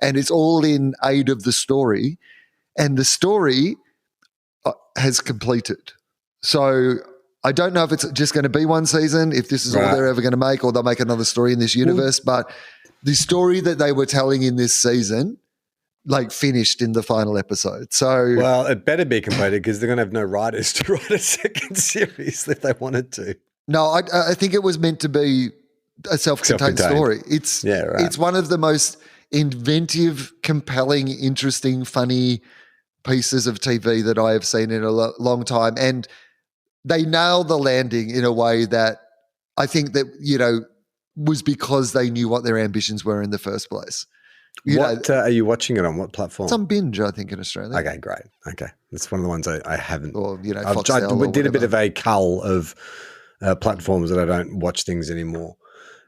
and it's all in aid of the story. And the story has completed. So I don't know if it's just going to be one season, if this is all they're ever going to make, or they'll make another story in this universe. But the story that they were telling in this season, like, finished in the final episode. So, well, it better be completed because they're going to have no writers to write a second series if they wanted to. No, I think it was meant to be a self-contained story. It's one of the most inventive, compelling, interesting, funny pieces of TV that I have seen in a long time. And they nailed the landing in a way that I think that, you know, was because they knew what their ambitions were in the first place. Are you watching it on what platform? It's on Binge, I think, in Australia. Okay, great. Okay. That's one of the ones I haven't. Or, you know, I did a bit of a cull of platforms that I don't watch things anymore.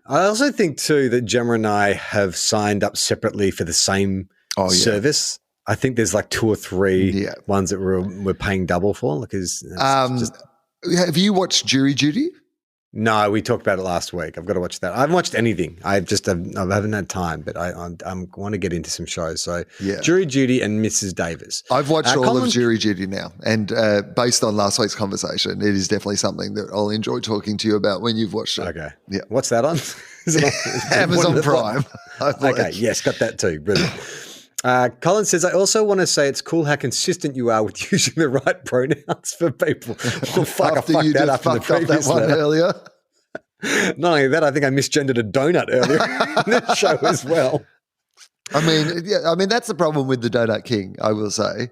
I also think, too, that Gemma and I have signed up separately for the same service. I think there's like 2 or 3 ones that we're paying double for. Because have you watched Jury Duty? No, we talked about it last week. I've got to watch that. I haven't watched anything. I haven't had time, but I want to get into some shows. So Jury Duty and Mrs. Davis. I've watched all of Jury Duty now, and based on last week's conversation, it is definitely something that I'll enjoy talking to you about when you've watched it. Okay. Yeah. What's that on? Is it on Amazon Prime. Okay. Yes, got that too. Brilliant. Colin says, I also want to say it's cool how consistent you are with using the right pronouns for people. Well, fuck, After I fucked that up in the previous one earlier. Not only that, I think I misgendered a donut earlier in the show as well. I mean, that's the problem with the Donut King, I will say,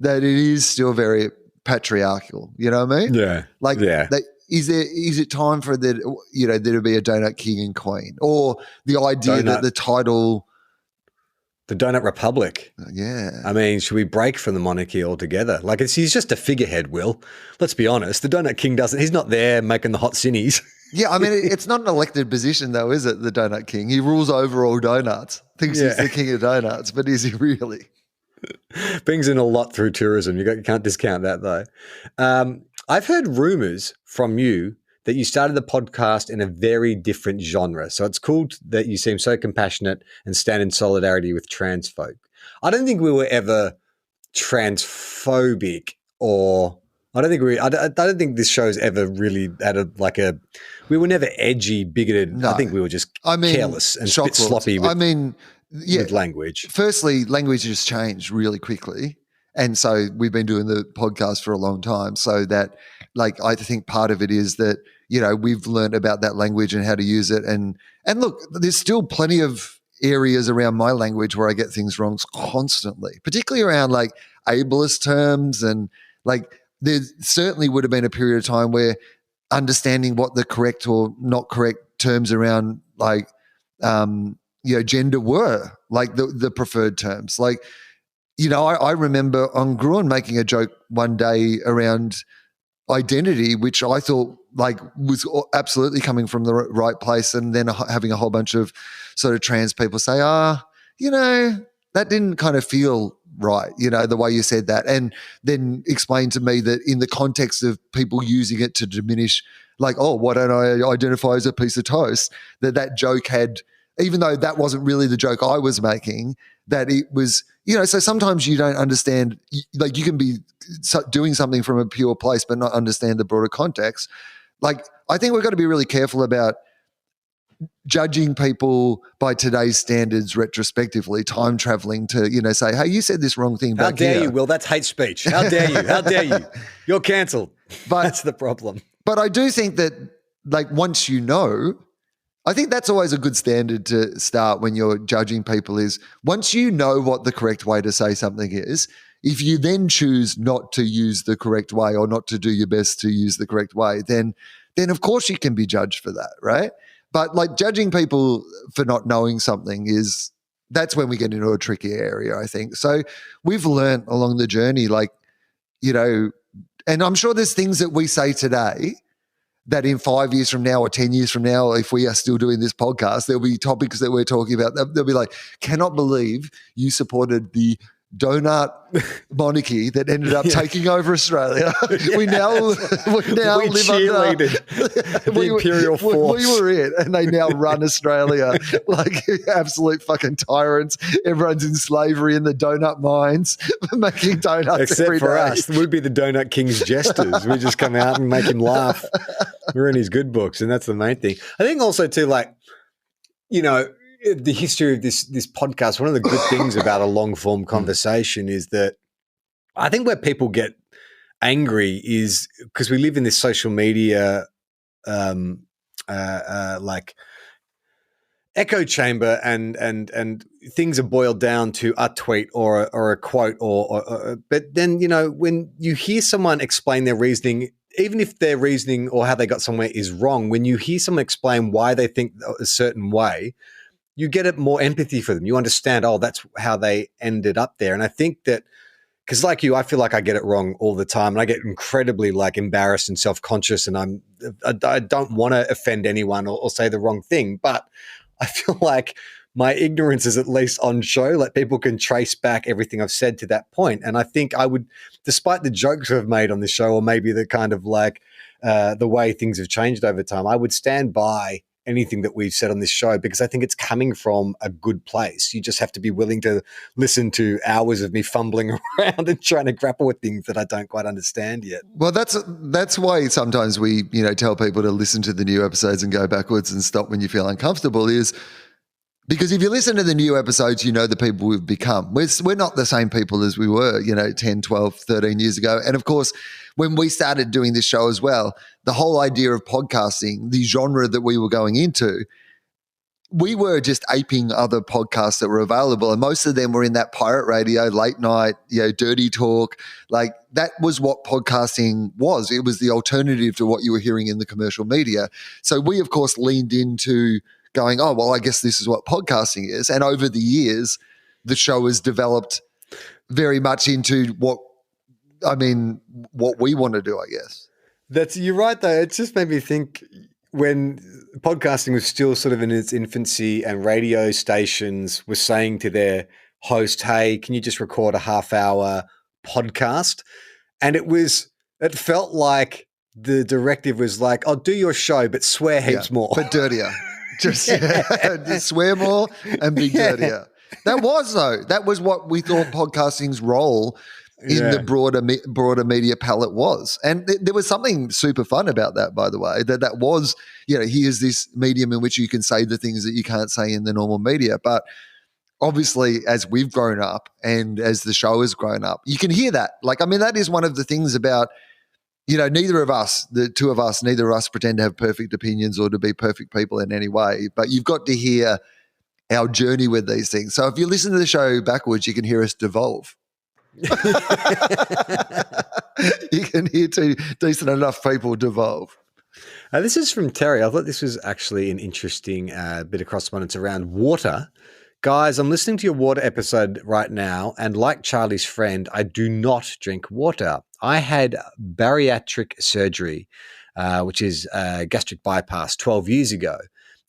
that it is still very patriarchal. You know what I mean? Yeah. Like, is it time for there to be a Donut King and Queen? Or the idea that the title... The Donut Republic. Yeah. I mean, should we break from the monarchy altogether? Like, he's just a figurehead, Will. Let's be honest. The Donut King he's not there making the hot cinnies. Yeah, I mean, it's not an elected position though, is it, the Donut King? He rules over all donuts. Thinks he's the king of donuts, but is he really? Brings in a lot through tourism. You can't discount that though. I've heard rumors from you that you started the podcast in a very different genre. So it's cool that you seem so compassionate and stand in solidarity with trans folk. I don't think we were ever transphobic, or I don't think this show's ever really we were never edgy, bigoted. No. I think we were just careless and a bit sloppy with language. Firstly, language has changed really quickly. And so we've been doing the podcast for a long time. So that, like, I think part of it is that, you know, we've learned about that language and how to use it. And look, there's still plenty of areas around my language where I get things wrong constantly, particularly around like ableist terms. And like, there certainly would have been a period of time where understanding what the correct or not correct terms around like, gender were, like the preferred terms. Like, you know, I remember on Gruen making a joke one day around identity, which I thought like was absolutely coming from the right place, and then having a whole bunch of sort of trans people say, you know, that didn't kind of feel right, you know, the way you said that, and then explain to me that in the context of people using it to diminish, like, oh, why don't I identify as a piece of toast, that joke had, even though that wasn't really the joke I was making, that it was, you know, so sometimes you don't understand, like you can be doing something from a pure place but not understand the broader context. Like, I think we've got to be really careful about judging people by today's standards retrospectively, time traveling to, you know, say, hey, you said this wrong thing back here. How dare you, Will? That's hate speech. How dare you? How dare you? You're cancelled. That's the problem. But I do think that, like, once you know, I think that's always a good standard to start when you're judging people is once you know what the correct way to say something is, if you then choose not to use the correct way or not to do your best to use the correct way, then then of course you can be judged for that, right? But like judging people for not knowing something that's when we get into a tricky area, I think. So we've learned along the journey, like, you know, and I'm sure there's things that we say today that in 5 years from now or 10 years from now, if we are still doing this podcast, there'll be topics that we're talking about. They'll be like, cannot believe you supported the donut monarchy that ended up taking over Australia. We now live cheerleaded the imperial force. We were it, and they now run Australia like absolute fucking tyrants. Everyone's in slavery in the donut mines, making donuts Except every for day. us, we'd be the Donut King's jesters. We just come out and make him laugh. We're in his good books, and that's the main thing. I think also too, like, you know, the history of this podcast, one of the good things about a long form conversation is that I think where people get angry is because we live in this social media like echo chamber, and things are boiled down to a tweet or a quote or but then, you know, when you hear someone explain their reasoning, even if their reasoning or how they got somewhere is wrong, when you hear someone explain why they think a certain way, you get more empathy for them. You understand, oh, that's how they ended up there. And I think that, because like you, I feel like I get it wrong all the time, and I get incredibly like embarrassed and self-conscious, and I don't want to offend anyone or say the wrong thing, but I feel like my ignorance is at least on show. Like people can trace back everything I've said to that point. And I think I would, despite the jokes I've made on this show, or maybe the kind of like the way things have changed over time, I would stand by anything that we've said on this show, because I think it's coming from a good place. You just have to be willing to listen to hours of me fumbling around and trying to grapple with things that I don't quite understand yet. Well, that's why sometimes we, you know, tell people to listen to the new episodes and go backwards and stop when you feel uncomfortable, is because if you listen to the new episodes, you know the people we've become. We're not the same people as we were, you know, 10, 12, 13 years ago. And of course, when we started doing this show as well, the whole idea of podcasting, the genre that we were going into, we were just aping other podcasts that were available. And most of them were in that pirate radio, late night, you know, dirty talk. Like that was what podcasting was. It was the alternative to what you were hearing in the commercial media. So we, of course, leaned into going, oh, well, I guess this is what podcasting is. And over the years, the show has developed very much into what we want to do, I guess. You're right, though. It just made me think when podcasting was still sort of in its infancy and radio stations were saying to their host, hey, can you just record a half-hour podcast? And it felt like the directive was like, oh, do your show, but swear heaps more. But dirtier. Just swear more and be dirtier. That was what we thought podcasting's role in the broader media palette was. And there was something super fun about that, by the way, that was, you know, here's this medium in which you can say the things that you can't say in the normal media. But obviously, as we've grown up and as the show has grown up, you can hear that. Like, I mean, that is one of the things about, you know, neither of us pretend to have perfect opinions or to be perfect people in any way, but you've got to hear our journey with these things. So if you listen to the show backwards, you can hear us devolve. You can hear two decent enough people devolve. This is from Terry. I thought this was actually an interesting bit of correspondence around water. Guys, I'm listening to your water episode right now, and like Charlie's friend, I do not drink water. I had bariatric surgery, which is gastric bypass, 12 years ago.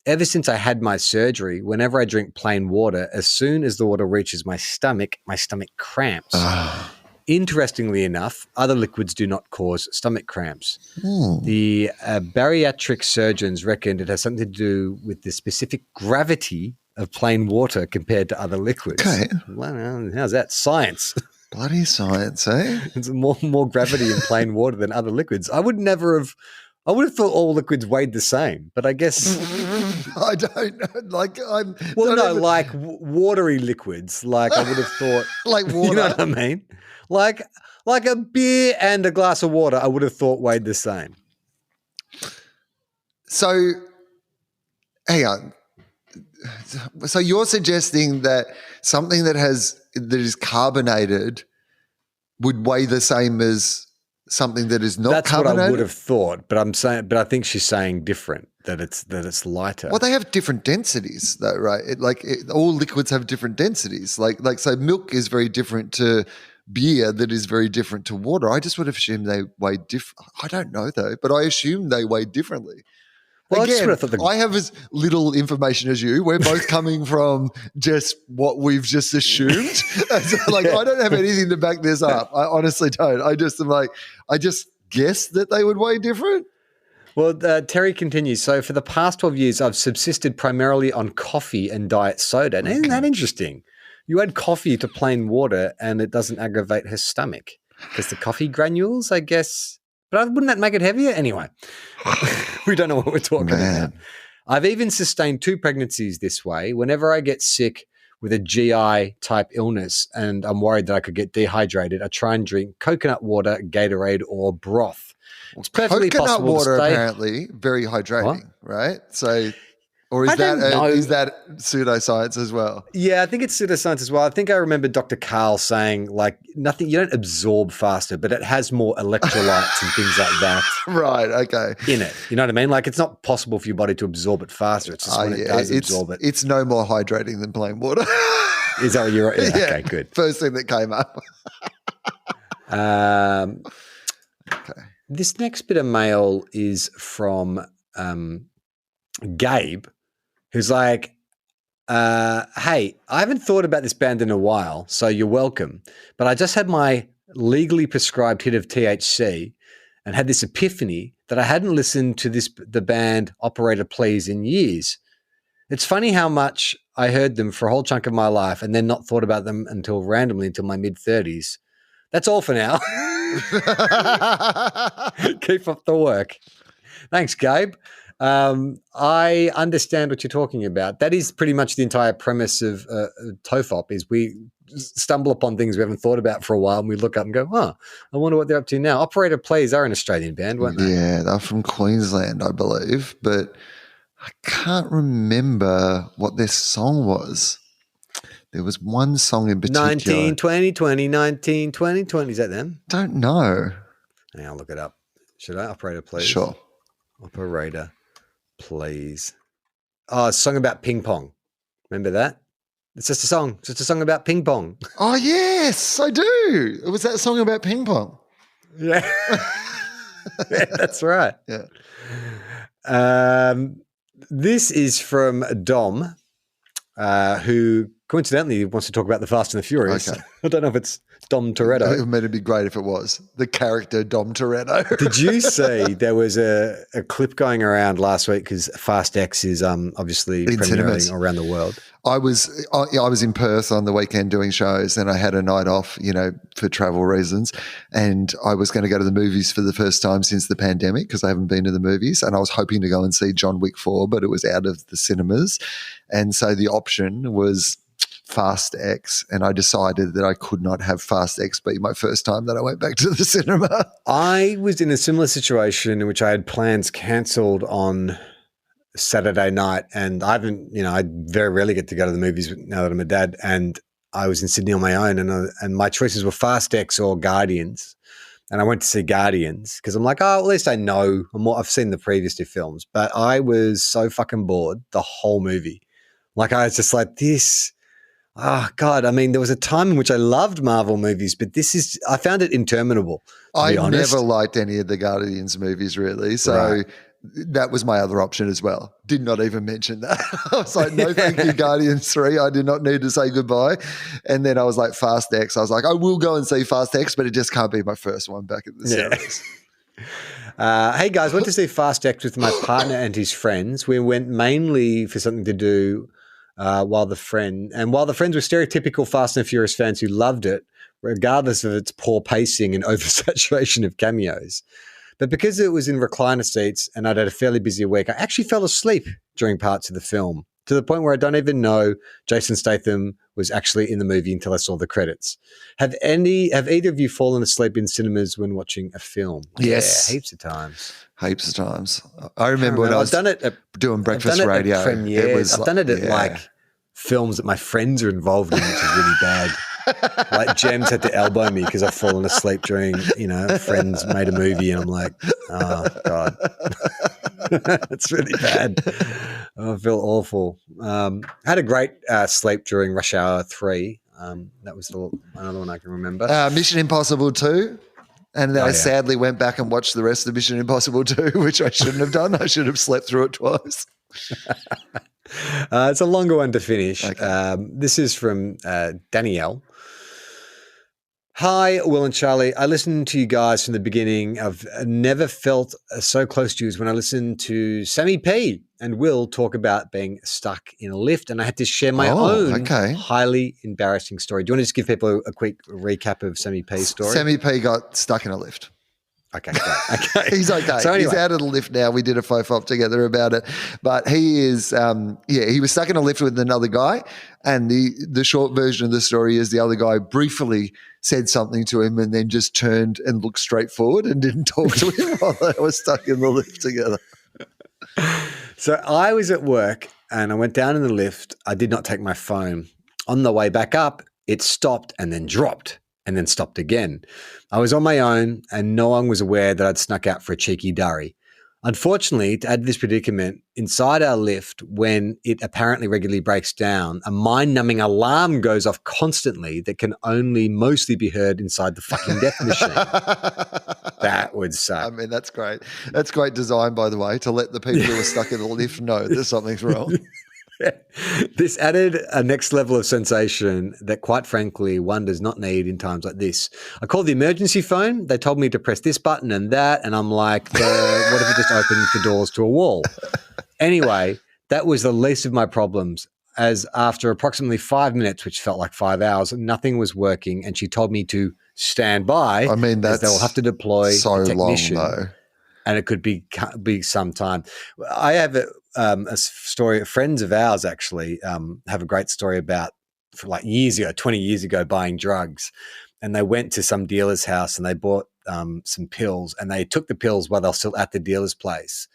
Ever since I had my surgery, whenever I drink plain water, as soon as the water reaches my stomach cramps. Interestingly enough, other liquids do not cause stomach cramps. The bariatric surgeons reckon it has something to do with the specific gravity of plain water compared to other liquids. Okay. Well, how's that? Science. Bloody science, eh? There's more gravity in plain water than other liquids. I would have thought all liquids weighed the same, but I guess I don't know. Like like watery liquids. Like I would have thought, like water. You know what I mean? Like a beer and a glass of water, I would have thought weighed the same. So, hang on. So you're suggesting that something that is carbonated would weigh the same as something that is not That's carbonated? what I would have thought, but I think she's saying different, that it's lighter. Well, they have different densities, though, right? All liquids have different densities. Like so, milk is very different to beer, that is very different to water. I just would have assumed they weigh different. I don't know though, but I assume they weigh differently. Well, Again, I just would have thought I have as little information as you. We're both coming from just what we've just assumed. So, I don't have anything to back this up. I honestly don't. I just guess that they would weigh different. Well, Terry continues. So for the past 12 years, I've subsisted primarily on coffee and diet soda. And isn't that interesting? You add coffee to plain water and it doesn't aggravate her stomach because the coffee granules, I guess. But wouldn't that make it heavier? Anyway, we don't know what we're talking about. I've even sustained 2 pregnancies this way. Whenever I get sick with a GI type illness and I'm worried that I could get dehydrated, I try and drink coconut water, Gatorade, or broth. It's perfectly coconut possible water to stay. Apparently very hydrating, right? So, or is I don't know. is that pseudoscience as well? Yeah, I think it's pseudoscience as well. I think I remember Dr. Carl saying nothing, you don't absorb faster, but it has more electrolytes and things like that. Right, okay. In it. You know what I mean? It's not possible for your body to absorb it faster. It's just when it does absorb it. It's no more hydrating than plain water. Is that what you're right? Yeah, Yeah, okay, good. First thing that came up. Okay. This next bit of mail is from Gabe, who's like, hey, I haven't thought about this band in a while, so you're welcome. But I just had my legally prescribed hit of THC and had this epiphany that I hadn't listened to the band Operator Please in years. It's funny how much I heard them for a whole chunk of my life and then not thought about them until my mid-30s. That's all for now. Keep up the work. Thanks, Gabe. I understand what you're talking about. That is pretty much the entire premise of TOFOP is we stumble upon things we haven't thought about for a while and we look up and go, I wonder what they're up to now. Operator Please are an Australian band, weren't they? Yeah, they're from Queensland, I believe, but I can't remember what their song was. There was one song in particular. 19, 20, 20, 19, 20, 20. Is that them? Don't know. I'll look it up. Should I? Operator Please. Sure. Operator Please. Oh, a song about ping pong. Remember that? It's just a song. It's just a song about ping pong. Oh, yes, I do. It was that song about ping pong. Yeah. Yeah, that's right. Yeah. This is from Dom, who coincidentally wants to talk about the Fast and the Furious. Okay. I don't know if it's Dom Toretto. It'd be great if it was the character Dom Toretto. Did you see there was a clip going around last week because Fast X is obviously In premiering cinemas. around the world? I was in Perth on the weekend doing shows, and I had a night off, for travel reasons, and I was going to go to the movies for the first time since the pandemic because I haven't been to the movies, and I was hoping to go and see John Wick 4, but it was out of the cinemas, and so the option was Fast X, and I decided that I could not have Fast X be my first time that I went back to the cinema. I was in a similar situation in which I had plans cancelled on Saturday night, and I very rarely get to go to the movies now that I'm a dad, and I was in Sydney on my own, and my choices were Fast X or Guardians, and I went to see Guardians because I'm like, at least I know I've seen the previous 2 films, but I was so fucking bored the whole movie. I was just like, this. Oh, God. I mean, there was a time in which I loved Marvel movies, but I found it interminable. I never liked any of the Guardians movies, really. So Right. That was my other option as well. Did not even mention that. I was like, no, thank you, Guardians 3. I did not need to say goodbye. And then I was like, Fast X. I was like, I will go and see Fast X, but it just can't be my first one back at the series. Hey, guys, went to see Fast X with my partner and his friends. We went mainly for something to do while the friends were stereotypical Fast and Furious fans who loved it, regardless of its poor pacing and oversaturation of cameos. But because it was in recliner seats and I'd had a fairly busy week, I actually fell asleep during parts of the film to the point where I don't even know Jason Statham was actually in the movie until I saw the credits. Have either of you fallen asleep in cinemas when watching a film? Yes. Yeah, heaps of times. Heaps of times. I remember when I was done it doing breakfast radio. I've done it at films that my friends are involved in, which is really bad. Like Gems had to elbow me because I've fallen asleep during, friends made a movie, and I'm like, oh God, it's really bad. I feel awful. Had a great sleep during Rush Hour 3. That was another one I can remember. Mission Impossible 2. And then I sadly went back and watched the rest of Mission Impossible 2, which I shouldn't have done. I should have slept through it twice. It's a longer one to finish. Okay. This is from Danielle. Hi, Will and Charlie. I listened to you guys from the beginning. I've never felt so close to you as when I listened to Sammy P and Will talk about being stuck in a lift, and I had to share my own highly embarrassing story. Do you want to just give people a quick recap of Sammy P's story? Sammy P got stuck in a lift. Okay, great. Okay. He's okay. So anyway. He's out of the lift now. We did a FOFOP together about it. But he is, he was stuck in a lift with another guy. And the short version of the story is the other guy briefly said something to him and then just turned and looked straight forward and didn't talk to him while they were stuck in the lift together. So I was at work and I went down in the lift. I did not take my phone. On the way back up, it stopped and then dropped and then stopped again. I was on my own and no one was aware that I'd snuck out for a cheeky durry. Unfortunately, to add to this predicament, inside our lift, when it apparently regularly breaks down, a mind-numbing alarm goes off constantly that can only mostly be heard inside the fucking death machine. That would suck. I mean, that's great. That's great design, by the way, to let the people who are stuck in the lift know that something's wrong. This added a next level of sensation that, quite frankly, one does not need in times like this. I called the emergency phone. They told me to press this button and that, and I'm like, what if it just opens the doors to a wall? Anyway, that was the least of my problems, as after approximately 5 minutes, which felt like 5 hours, nothing was working, and she told me to stand by. I mean, that's they'll have to deploy so a technician, long, though. And it could be some time. I have a story. Friends of ours actually have a great story about, for like years ago, 20 years ago, buying drugs, and they went to some dealer's house and they bought some pills, and they took the pills while they were still at the dealer's place.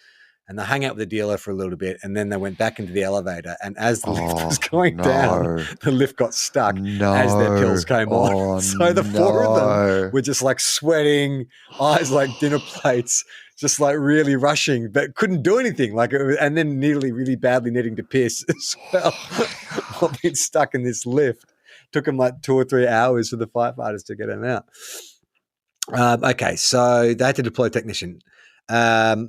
And they hung out with the dealer for a little bit, and then they went back into the elevator. And as the lift was going down, the lift got stuck as their pills came on. So the four of them were just like sweating, eyes like dinner plates, just like really rushing, but couldn't do anything. And then nearly really badly needing to piss as well. While being stuck in this lift. Took them like 2 or 3 hours for the firefighters to get them out. Okay, so they had to deploy a technician. No,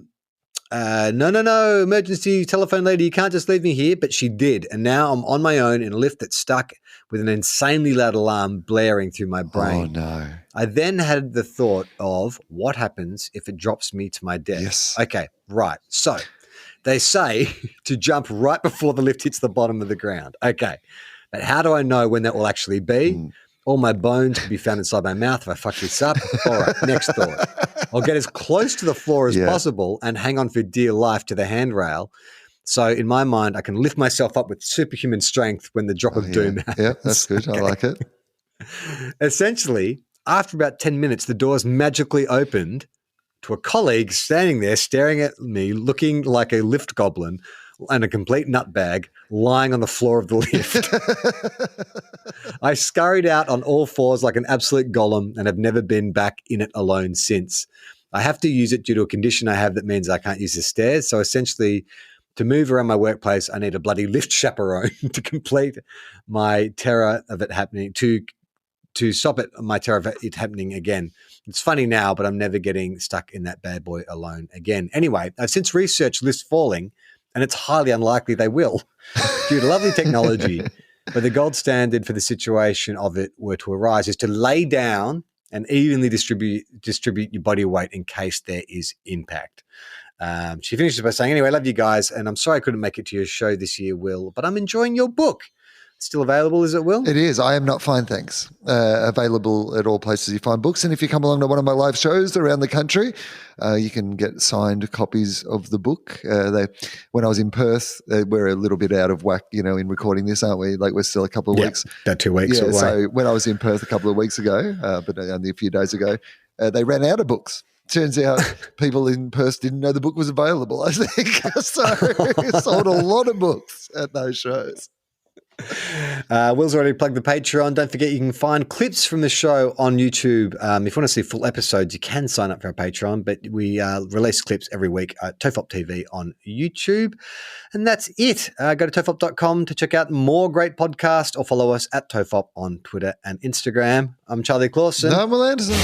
emergency telephone lady, you can't just leave me here. But she did. And now I'm on my own in a lift that's stuck with an insanely loud alarm blaring through my brain. Oh, no. I then had the thought of what happens if it drops me to my death. Yes. Okay, right. So they say to jump right before the lift hits the bottom of the ground. Okay. But how do I know when that will actually be? All my bones could be found inside my mouth if I fuck this up. All right, next thought. I'll get as close to the floor as possible and hang on for dear life to the handrail. So in my mind, I can lift myself up with superhuman strength when the drop of doom happens. Yeah, that's good. I like it. Essentially, after about 10 minutes, the doors magically opened to a colleague standing there staring at me, looking like a lift goblin and a complete nutbag lying on the floor of the lift. I scurried out on all fours like an absolute golem and have never been back in it alone since. I have to use it due to a condition I have that means I can't use the stairs. So essentially, to move around my workplace, I need a bloody lift chaperone to complete my terror of it happening, to stop my terror of it happening again. It's funny now, but I'm never getting stuck in that bad boy alone again. Anyway, I've since researched lifts falling, and it's highly unlikely they will due to lovely technology. But the gold standard for the situation of it were to arise is to lay down and evenly distribute your body weight in case there is impact. She finishes by saying, anyway, love you guys, and I'm sorry I couldn't make it to your show this year, Will, but I'm enjoying your book. Still available, is it, Will? It is. I Am Not Fine, Thanks. Available at all places you find books. And if you come along to one of my live shows around the country, you can get signed copies of the book. When I was in Perth, we're a little bit out of whack, in recording this, aren't we? Like we're still a couple of weeks. About 2 weeks away. So when I was in Perth a couple of weeks ago, but only a few days ago, they ran out of books. Turns out people in Perth didn't know the book was available, I think. So sold a lot of books at those shows. Will's already plugged the Patreon. Don't forget you can find clips from the show on YouTube. If you want to see full episodes, you can sign up for our Patreon, but we release clips every week at TOFOP TV on YouTube. And that's it. Go to tofop.com to check out more great podcasts or follow us at TOFOP on Twitter and Instagram. I'm Charlie Clausen. No, Will Anderson.